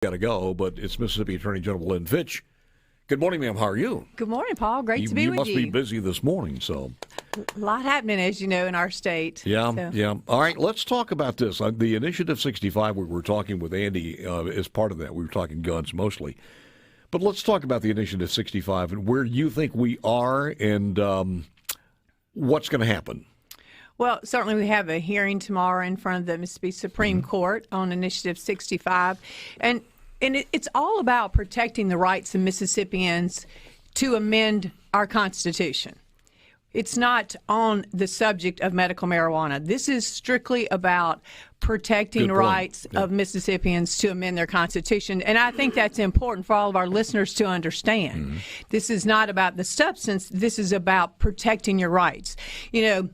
Got to go, but it's Mississippi Attorney General Lynn Fitch. Good morning, ma'am. How are you? Good morning, Paul. Great to be with you. You must be busy this morning, so. A lot happening, as you know, in our state. Yeah. All right, let's talk about this. The Initiative 65, we were talking with Andy as part of that. We were talking guns mostly. But let's talk about the Initiative 65 and where you think we are and what's going to happen. Well, certainly we have a hearing tomorrow in front of the Mississippi Supreme Court on Initiative 65. And it's all about protecting the rights of Mississippians to amend our Constitution. It's not on the subject of medical marijuana. This is strictly about protecting the rights of Mississippians to amend their Constitution. And I think that's important for all of our listeners to understand. This is not about the substance. This is about protecting your rights. You know,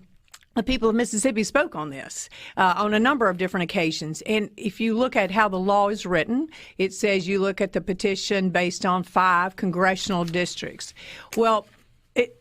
the people of Mississippi spoke on this on a number of different occasions. And if you look at how the law is written, it says you look at the petition based on 5 congressional districts. Well,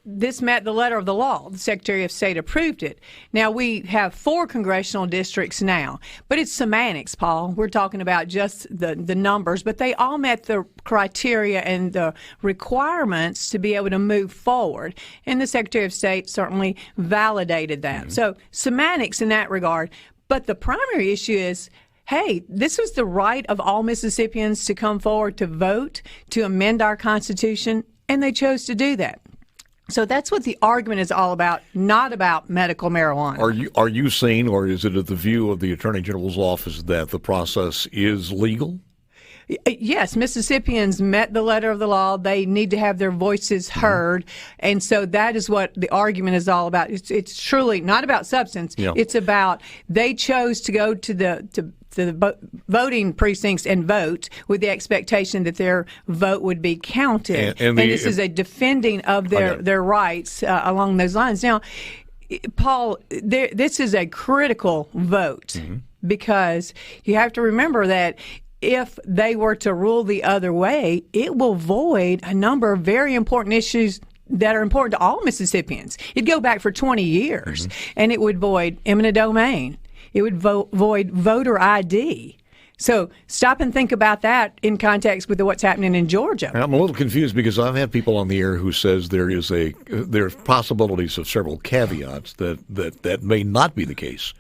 this met the letter of the law. The Secretary of State approved it. Now, we have 4 congressional districts now, but it's semantics, Paul. We're talking about just the numbers, but they all met the criteria and the requirements to be able to move forward. And the Secretary of State certainly validated that. So semantics in that regard. But the primary issue is, hey, this was the right of all Mississippians to come forward to vote, to amend our Constitution, and they chose to do that. So that's what the argument is all about, not about medical marijuana. Are you saying, or is it at the view of the Attorney General's office, that the process is legal? Yes, Mississippians met the letter of the law. They need to have their voices heard. And so that is what the argument is all about. It's truly not about substance. Yeah. It's about they chose to go to the voting precincts and vote with the expectation that their vote would be counted. And this is a defending of their rights along those lines. Now, Paul, this is a critical vote because you have to remember that if they were to rule the other way, it will void a number of very important issues that are important to all Mississippians. It'd go back for 20 years, and it would void eminent domain. It would void voter ID. So stop and think about that in context with what's happening in Georgia. I'm a little confused because I've had people on the air who says there's possibilities of several caveats that may not be the case.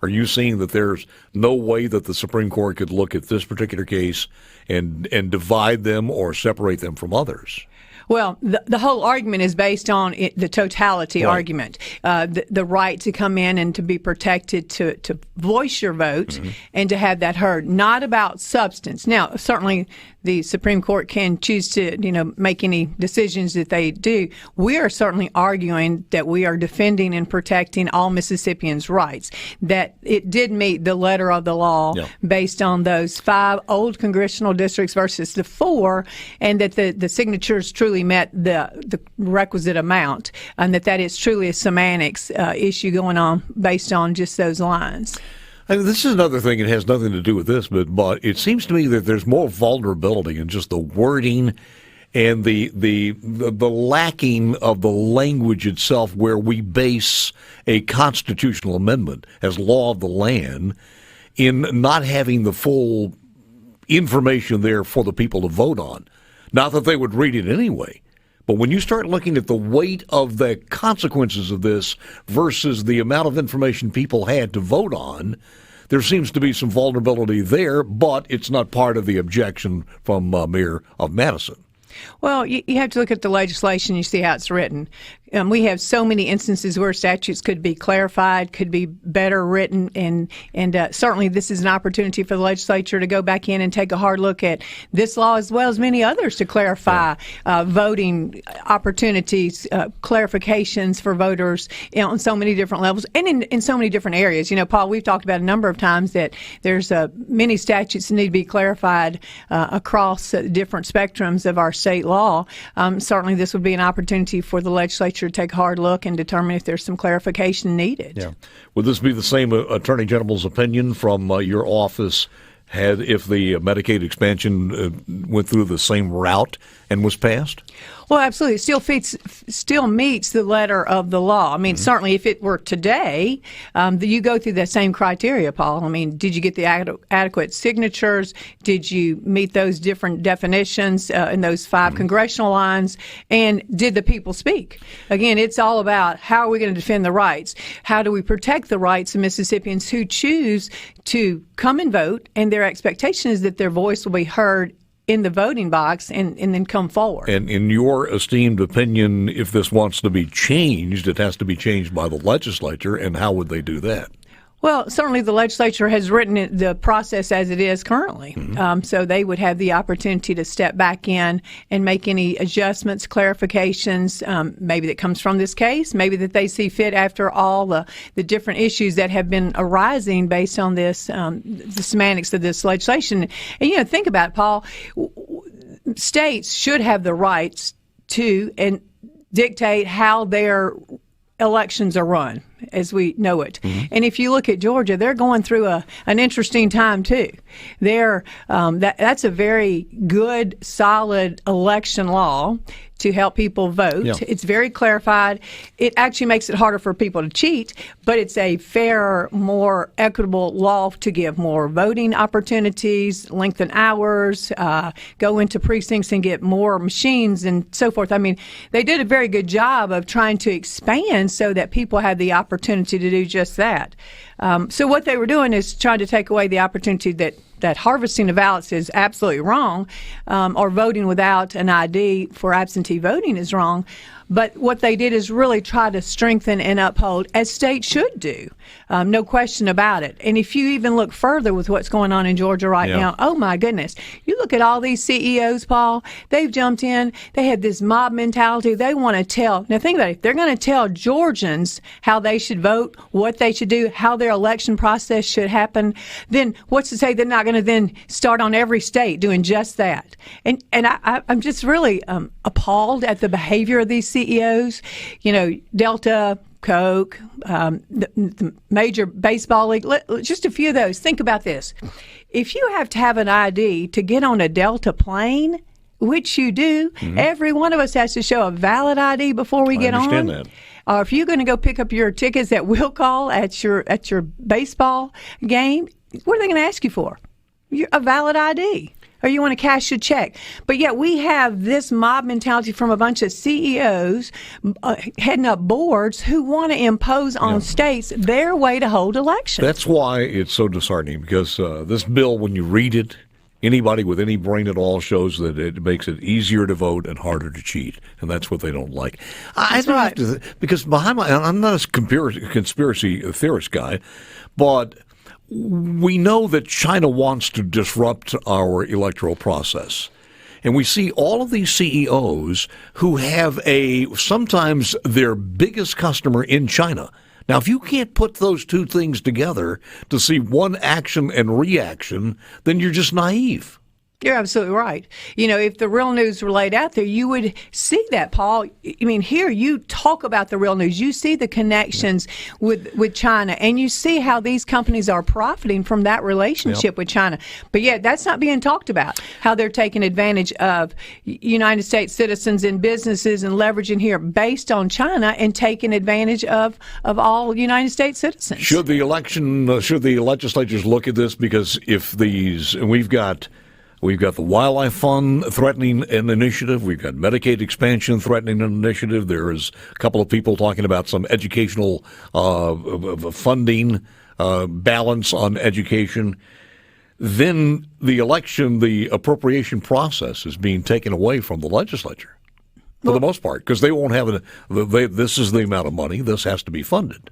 Are you seeing that there's no way that the Supreme Court could look at this particular case and divide them or separate them from others? Well, the whole argument is based on the totality argument, the right to come in and to be protected, to voice your vote and to have that heard, not about substance. Now, certainly the Supreme Court can choose to, make any decisions that they do. We are certainly arguing that we are defending and protecting all Mississippians' rights, that it did meet the letter of the law based on those 5 old congressional districts versus the 4, and that the signatures truly met the requisite amount, and that is truly a semantics issue going on based on just those lines. And this is another thing. It has nothing to do with this, but it seems to me that there's more vulnerability in just the wording and the lacking of the language itself, where we base a constitutional amendment as law of the land, in not having the full information there for the people to vote on. Not that they would read it anyway. But when you start looking at the weight of the consequences of this versus the amount of information people had to vote on, there seems to be some vulnerability there, but it's not part of the objection from Mayor of Madison. Well, you have to look at the legislation. You see how it's written. We have so many instances where statutes could be clarified, could be better written, and certainly this is an opportunity for the legislature to go back in and take a hard look at this law as well as many others to clarify voting opportunities, clarifications for voters on so many different levels and in so many different areas. Paul, we've talked about a number of times that there's many statutes that need to be clarified across different spectrums of our state law. Certainly this would be an opportunity for the legislature to take a hard look and determine if there's some clarification needed. Yeah. Would this be the same Attorney General's opinion from your office if the Medicaid expansion went through the same route and was passed? Well, absolutely. It still meets the letter of the law. I mean, certainly if it were today, you go through the same criteria, Paul. I mean, did you get the adequate signatures? Did you meet those different definitions in those 5 congressional lines? And did the people speak? Again, it's all about how are we going to defend the rights? How do we protect the rights of Mississippians who choose to come and vote, and their expectation is that their voice will be heard in the voting box and then come forward. And in your esteemed opinion, if this wants to be changed, it has to be changed by the legislature, and how would they do that? Well, certainly the legislature has written the process as it is currently. So they would have the opportunity to step back in and make any adjustments, clarifications, maybe that comes from this case, maybe that they see fit after all the different issues that have been arising based on this, the semantics of this legislation. And, think about it, Paul. States should have the rights to and dictate how their elections are run as we know it. And if you look at Georgia, they're going through an interesting time too. That's a very good, solid election law to help people vote. Yeah. It's very clarified. It actually makes it harder for people to cheat, but it's a fairer, more equitable law to give more voting opportunities, lengthen hours, go into precincts and get more machines and so forth. I mean, they did a very good job of trying to expand so that people had the opportunity to do just that. So what they were doing is trying to take away the opportunity that harvesting of ballots is absolutely wrong, or voting without an ID for absentee voting is wrong. But what they did is really try to strengthen and uphold, as states should do. No question about it. And if you even look further with what's going on in Georgia right now, oh my goodness, you look at all these CEOs, Paul, they've jumped in. They had this mob mentality. They want to tell, now think about it, they're going to tell Georgians how they should vote, what they should do, how their election process should happen. Then what's to say they're not going to then start on every state doing just that? And I'm just really appalled at the behavior of these CEOs. Delta, Coke, the major baseball league, just a few of those. Think about this. If you have to have an ID to get on a Delta plane, which you do, every one of us has to show a valid ID before we get on. I understand that. Or if you're going to go pick up your tickets at will call at your baseball game, what are they going to ask you for? A valid ID. Or you want to cash a check. But yet we have this mob mentality from a bunch of CEOs heading up boards who want to impose on states their way to hold elections. That's why it's so disheartening, because this bill, when you read it, anybody with any brain at all shows that it makes it easier to vote and harder to cheat, and that's what they don't like. That's right. Because I'm not a conspiracy theorist guy, but we know that China wants to disrupt our electoral process. And we see all of these CEOs who have sometimes their biggest customer in China. Now, if you can't put those two things together to see one action and reaction, then you're just naive. You're absolutely right. If the real news were laid out there, you would see that, Paul. I mean, here you talk about the real news. You see the connections with China, and you see how these companies are profiting from that relationship with China. But yet, that's not being talked about, how they're taking advantage of United States citizens and businesses and leveraging here based on China and taking advantage of all United States citizens. Should the legislatures look at this? Because if we've got the Wildlife Fund threatening an initiative. We've got Medicaid expansion threatening an initiative. There is a couple of people talking about some educational funding balance on education. Then the appropriation process is being taken away from the legislature for the most part, because they won't have this is the amount of money. This has to be funded.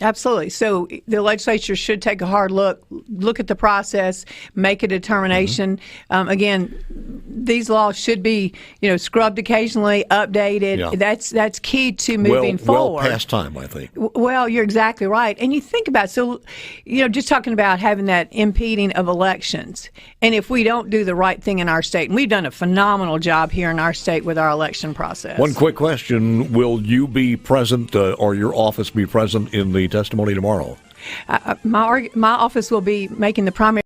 Absolutely. So the legislature should take a hard look at the process, make a determination. Again, these laws should be, scrubbed occasionally, updated. Yeah. That's key to moving forward. Well past time, I think. Well, you're exactly right. And you think about it. So, just talking about having that impeding of elections. And if we don't do the right thing in our state, and we've done a phenomenal job here in our state with our election process. One quick question. Will you be present or your office be present in the testimony tomorrow? My office will be making the primary